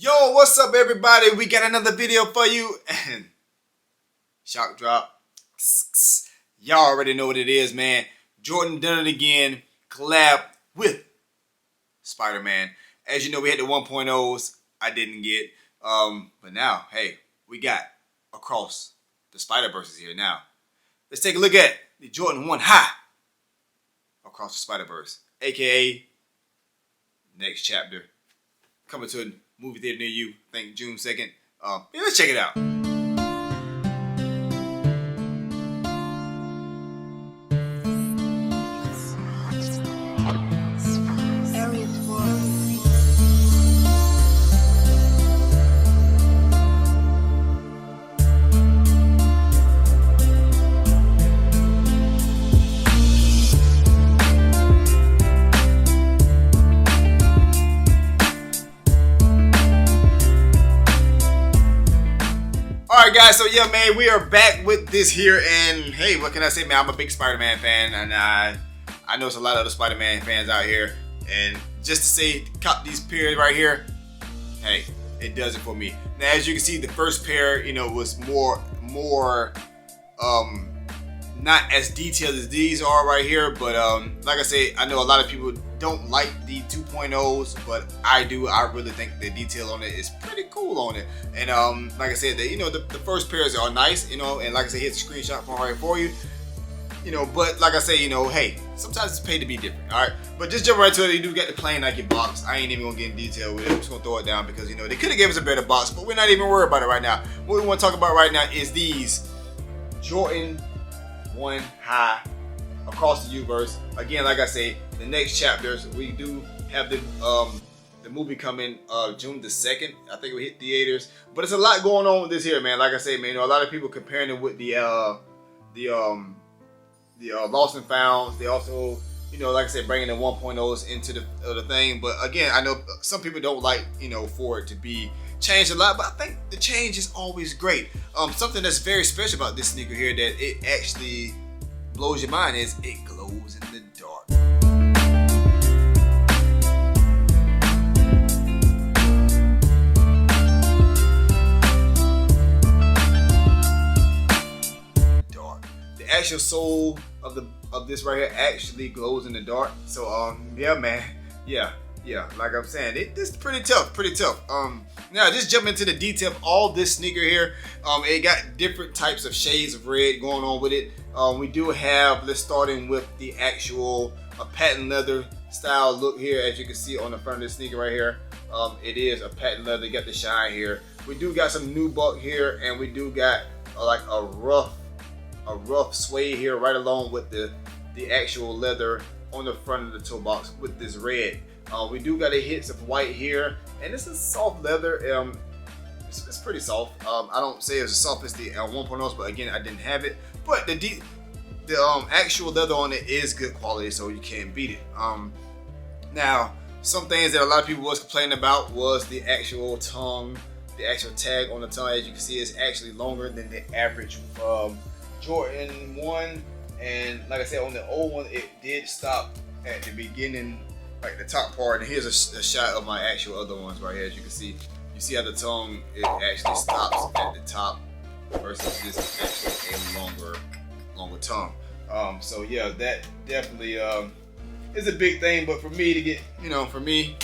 Yo, what's up everybody? We got another video for you and shock drop. Y'all already know what it is, man. Jordan done it again. Collab with Spider-Man. As you know, we had the 1.0s. I didn't get. But now, hey, we got Across the Spider-Verse here now. Let's take a look at the Jordan 1 High Across the Spider-Verse, aka next chapter. Coming to a movie theater near you, I think June 2nd. Yeah, let's check it out. Alright guys, so yeah man, we are back with this here, and hey, what can I say, man? I'm a big Spider-Man fan, and I know there's a lot of other Spider-Man fans out here, and just to say, cop these pairs right here, hey, it does it for me. Now as you can see, the first pair, you know, was more not as detailed as these are right here, but like I say, I know a lot of people don't like the 2.0s, but I do. I really think the detail on it is pretty cool on it. And like I said, the first pairs are nice, and like I said, here's a screenshot from right for you. But like I say, hey, sometimes it's paid to be different, all right? But just jump right to it. You do get the plain Nike box. I ain't even gonna get in detail with it. I'm just gonna throw it down because, they could have gave us a better box, but we're not even worried about it right now. What we want to talk about right now is these Jordan 1 High Across the Uverse. Again, like I say, the next chapters, we do have the movie coming June the 2nd. I think we hit theaters, but it's a lot going on with this here, man. Like I say, man, a lot of people comparing it with the Lost and Founds. They also, like I said, bringing the 1.0s into the thing. But again, I know some people don't like, for it to be changed a lot, but I think the change is always great. Something that's very special about this sneaker here that it actually blows your mind is it glows in the dark. The actual sole of this right here actually glows in the dark. So yeah man, yeah, like I'm saying, this is pretty tough. Now just jump into the detail of all this sneaker here. It got different types of shades of red going on with it. We do have, let's starting with the actual patent leather style look here. As you can see on the front of this sneaker right here, it is a patent leather. You got the shine here. We do got some nubuck here, and we do got like a rough suede here right along with the actual leather on the front of the toe box with this red. We do got a hits of white here, and this is soft leather. It's pretty soft. I don't say it's as soft as the 1.0s, but again, I didn't have it. But the actual leather on it is good quality, so you can't beat it. Now, some things that a lot of people was complaining about was the actual tongue, the actual tag on the tongue. As you can see, it's actually longer than the average Jordan 1. And like I said, on the old one, it did stop at the beginning, like the top part. And here's a shot of my actual other ones right here. As you can see, you see how the tongue, it actually stops at the top versus this is actually a longer tongue. So yeah, that definitely is a big thing. But for me to get, for me,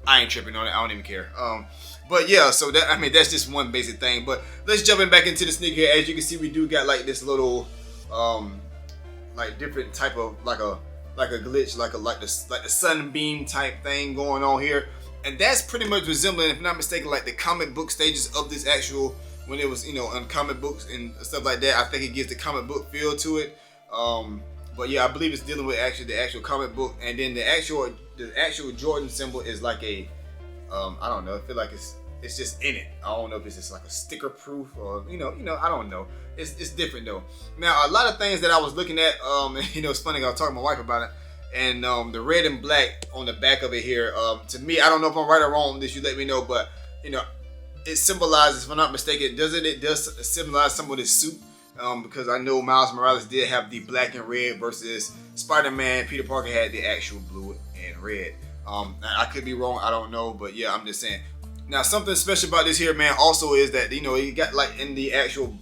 I ain't tripping on it. I don't even care. But yeah, so that's just one basic thing. But let's jump back into the sneaker here. As you can see, we do got like this little like different type of like a glitch, like the sunbeam type thing going on here. And that's pretty much resembling, if I'm not mistaken, like the comic book stages of this actual, when it was, on comic books and stuff like that. I think it gives the comic book feel to it. But yeah, I believe it's dealing with the actual comic book. And then the actual Jordan symbol is like a, I don't know, I feel like it's just in it. I don't know if it's just like a sticker proof or, I don't know. It's different though. Now, a lot of things that I was looking at, it's funny, I was talking to my wife about it. And the red and black on the back of it here, to me, I don't know if I'm right or wrong on this, you let me know, but it symbolizes, if I'm not mistaken, it does symbolize some of this suit, because I know Miles Morales did have the black and red versus Spider-Man, Peter Parker had the actual blue and red. I could be wrong, I don't know, but yeah, I'm just saying. Now, something special about this here, man, also is that, you know, you got like in the actual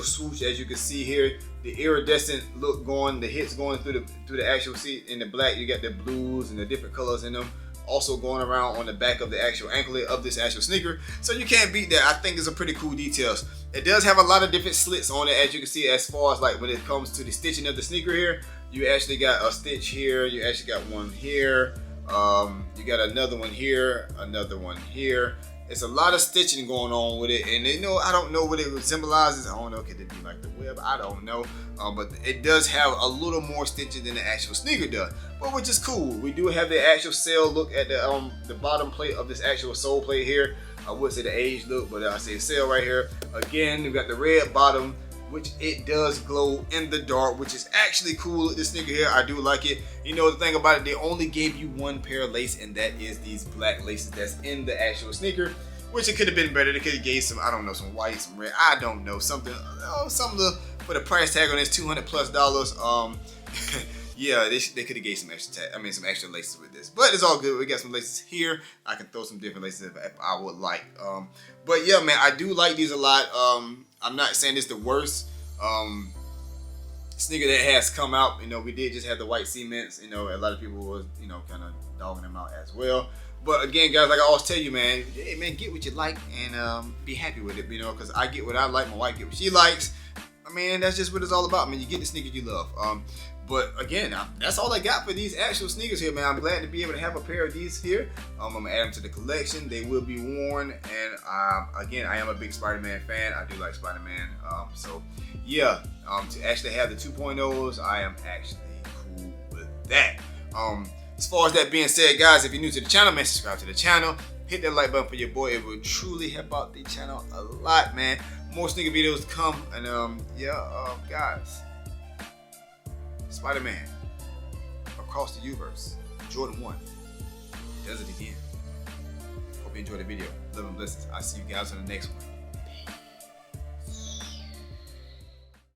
swoosh, as you can see here, the iridescent look going, the hits going through the actual seat. In the black, you got the blues and the different colors in them, also going around on the back of the actual anklet of this actual sneaker. So you can't beat that. I think it's a pretty cool details. It does have a lot of different slits on it, as you can see, as far as like when it comes to the stitching of the sneaker here. You actually got a stitch here, you actually got one here, you got another one here, another one here. It's a lot of stitching going on with it, and you know, I don't know what it symbolizes. I don't know, could it be like the web? I don't know, but it does have a little more stitching than the actual sneaker does, but which is cool. We do have the actual sale look at the bottom plate of this actual sole plate here. I would say the age look, but I say sale right here. Again, we got the red bottom, which it does glow in the dark, which is actually cool. This sneaker here, I do like it. You know, the thing about it, they only gave you one pair of lace, and that is these black laces that's in the actual sneaker, which it could have been better. They could have gave some, I don't know, some white, some red, I don't know, something for the price tag on this $200+. Yeah, they could have gave some some extra laces with this, but it's all good. We got some laces here. I can throw some different laces if I would like. But yeah, man, I do like these a lot. I'm not saying it's the worst sneaker that has come out. You know, we did just have the white cements. You know, a lot of people was, you know, kind of dogging them out as well. But again, guys, like I always tell you, man, hey, man, get what you like and be happy with it. You know, because I get what I like, my wife get what she likes. I mean, that's just what it's all about, man. You get the sneakers you love. But again, that's all I got for these actual sneakers here, man. I'm glad to be able to have a pair of these here. I'm gonna add them to the collection. They will be worn, and again, I am a big Spider-Man fan. I do like Spider-Man. So yeah, to actually have the 2.0s, I am actually cool with that. As far as that being said, guys, if you're new to the channel, man, subscribe to the channel. Hit that like button for your boy. It will truly help out the channel a lot, man. More sneaker videos come, and guys. Spider-Man, Across the Universe, Jordan 1, does it again. Hope you enjoyed the video. Love and blessings. I'll see you guys on the next one.